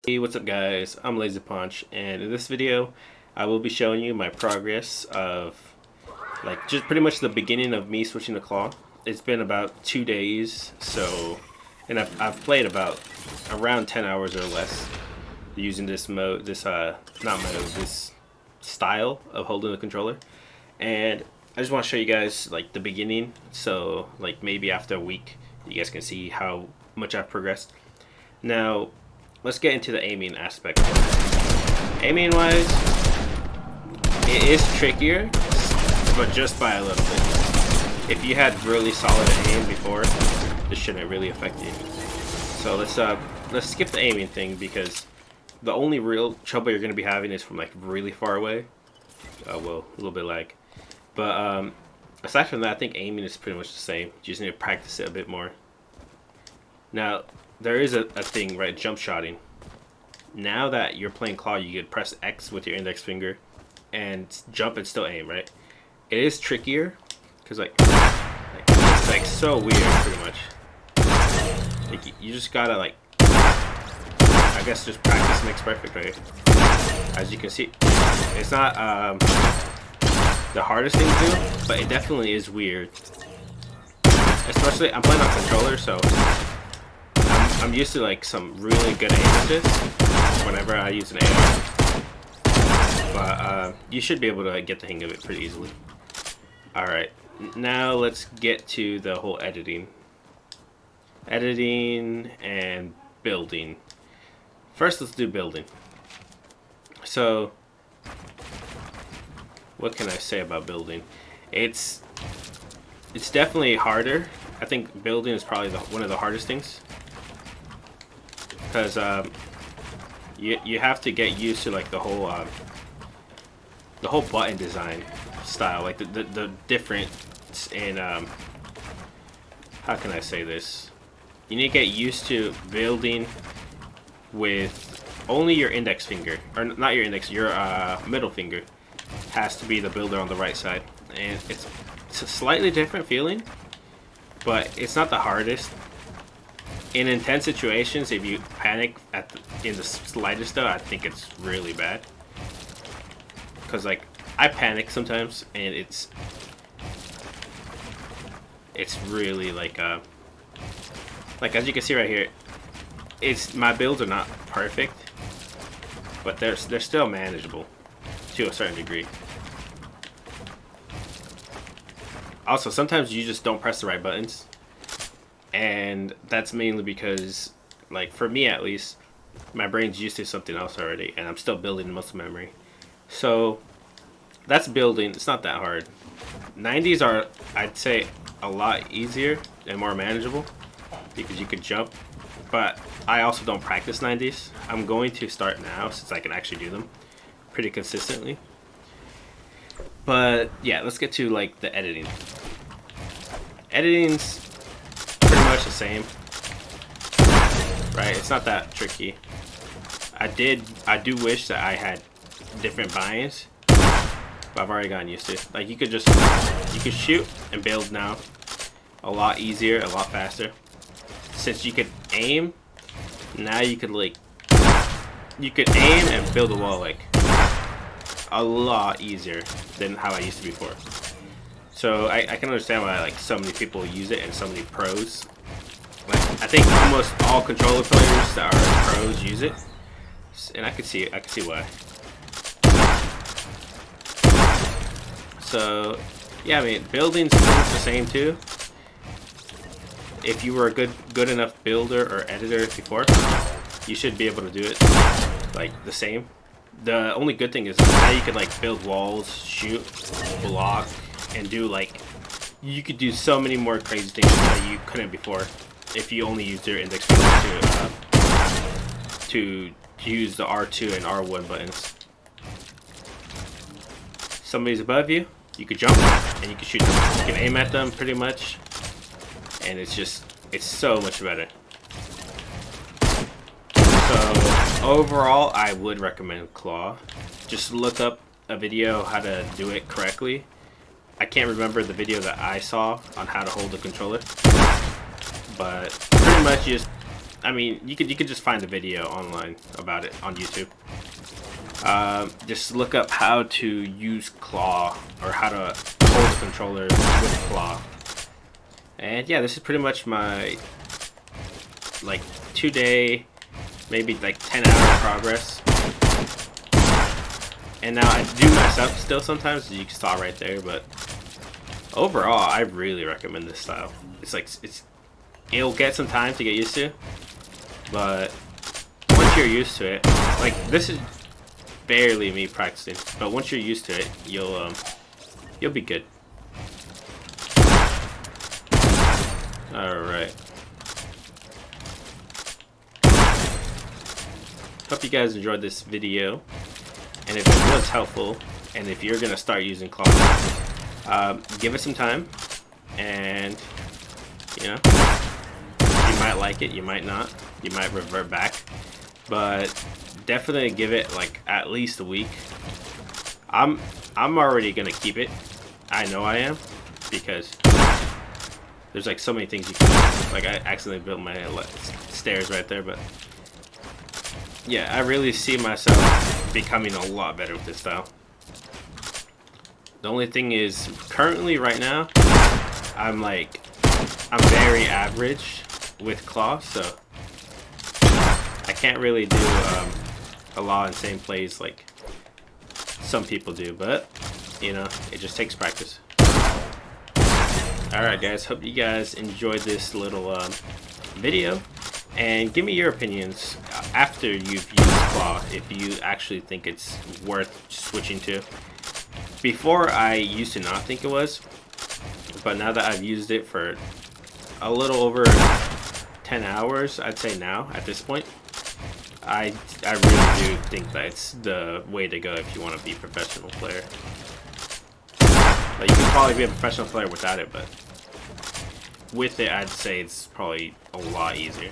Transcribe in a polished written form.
Hey, what's up guys? I'm Lazy Punch, and in this video I will be showing you my progress of just pretty much the beginning of me switching to claw. It's been about 2 days, and I've played about around 10 hours or less using this mode, this style of holding the controller. And I just want to show you guys like the beginning, so like maybe after a week you guys can see how much I've progressed. Now let's get into the aiming aspect. Aiming wise, it is trickier, but just by a little bit. If you had really solid aim before, this shouldn't really affect you. So let's skip the aiming thing, because the only real trouble you're going to be having is from like really far away. Well, a little bit lag. But aside from that, I think aiming is pretty much the same. You just need to practice it a bit more. Now, there is a thing, right? Jump shotting. Now that you're playing claw, you could press X with your index finger and jump and still aim, right? It is trickier because it's like so weird, pretty much. Like you just gotta I guess just practice makes perfect, right? As you can see, it's not the hardest thing to do, but it definitely is weird. Especially I'm playing on controller, so I'm used to like some really good aim assists whenever I use an AI. But you should be able to get the hang of it pretty easily. Alright, now let's get to the whole editing. Editing and building. First, let's do building. So, what can I say about building? It's definitely harder. I think building is probably one of the hardest things, because you have to get used to like the whole button design style, like the difference in how can I say this? You need to get used to building with only your index finger, or not your index, your middle finger has to be the builder on the right side, and it's a slightly different feeling, but it's not the hardest. In intense situations, if you panic in the slightest though, I think it's really bad. Cause like I panic sometimes, and it's really like as you can see right here, my builds are not perfect, but they're still manageable to a certain degree. Also, sometimes you just don't press the right buttons. And that's mainly because, like, for me at least, my brain's used to something else already, and I'm still building muscle memory. So that's building. It's not that hard. 90s are, I'd say, a lot easier and more manageable because you could jump. But I also don't practice 90s. I'm going to start now since I can actually do them pretty consistently. But yeah, let's get to like the editing. Editing's pretty much the same, right? It's not that tricky. I do wish that I had different buy-ins, but I've already gotten used to it. Like you could shoot and build now a lot easier, a lot faster. Since you could aim, now you could aim and build a wall like a lot easier than how I used to before. So I can understand why like so many people use it and so many pros. Like I think almost all controller players that are pros use it, and I can see why. So yeah, I mean building's pretty much the same too. If you were a good enough builder or editor before, you should be able to do it like the same. The only good thing is now you could like build walls, shoot, block, and do like you could do so many more crazy things that you couldn't before if you only used your index finger to use the R2 and R1 buttons. Somebody's above you, you could jump and you can shoot them. You can aim at them pretty much, and it's so much better. So overall, I would recommend claw. Just look up a video how to do it correctly. I can't remember the video that I saw on how to hold the controller, but pretty much you just I mean, you could just find the video online about it on YouTube. Just look up how to use claw, or how to hold the controller with claw. And yeah, this is pretty much my like 2-day, maybe like 10-hour progress. And now I do mess up still sometimes, as you saw right there, but overall, I really recommend this style. It's like, it'll get some time to get used to, but once you're used to it, like this is barely me practicing, but once you're used to it, you'll be good. Alright. Hope you guys enjoyed this video, and if it was helpful, and if you're gonna start using claw, give it some time, and you know, you might like it, you might not, you might revert back, but definitely give it like at least a week. I'm already gonna keep it. I know I am, because there's like so many things you can do. Like I accidentally built my stairs right there, but yeah, I really see myself becoming a lot better with this style. The only thing is, currently right now, I'm very average with claw, so I can't really do a lot of insane plays like some people do, but you know, it just takes practice. Alright guys, hope you guys enjoyed this little video, and give me your opinions after you've used claw, if you actually think it's worth switching to. Before, I used to not think it was, but now that I've used it for a little over 10 hours, I'd say now, at this point, I really do think that it's the way to go if you want to be a professional player. Like, you can probably be a professional player without it, but with it, I'd say it's probably a lot easier.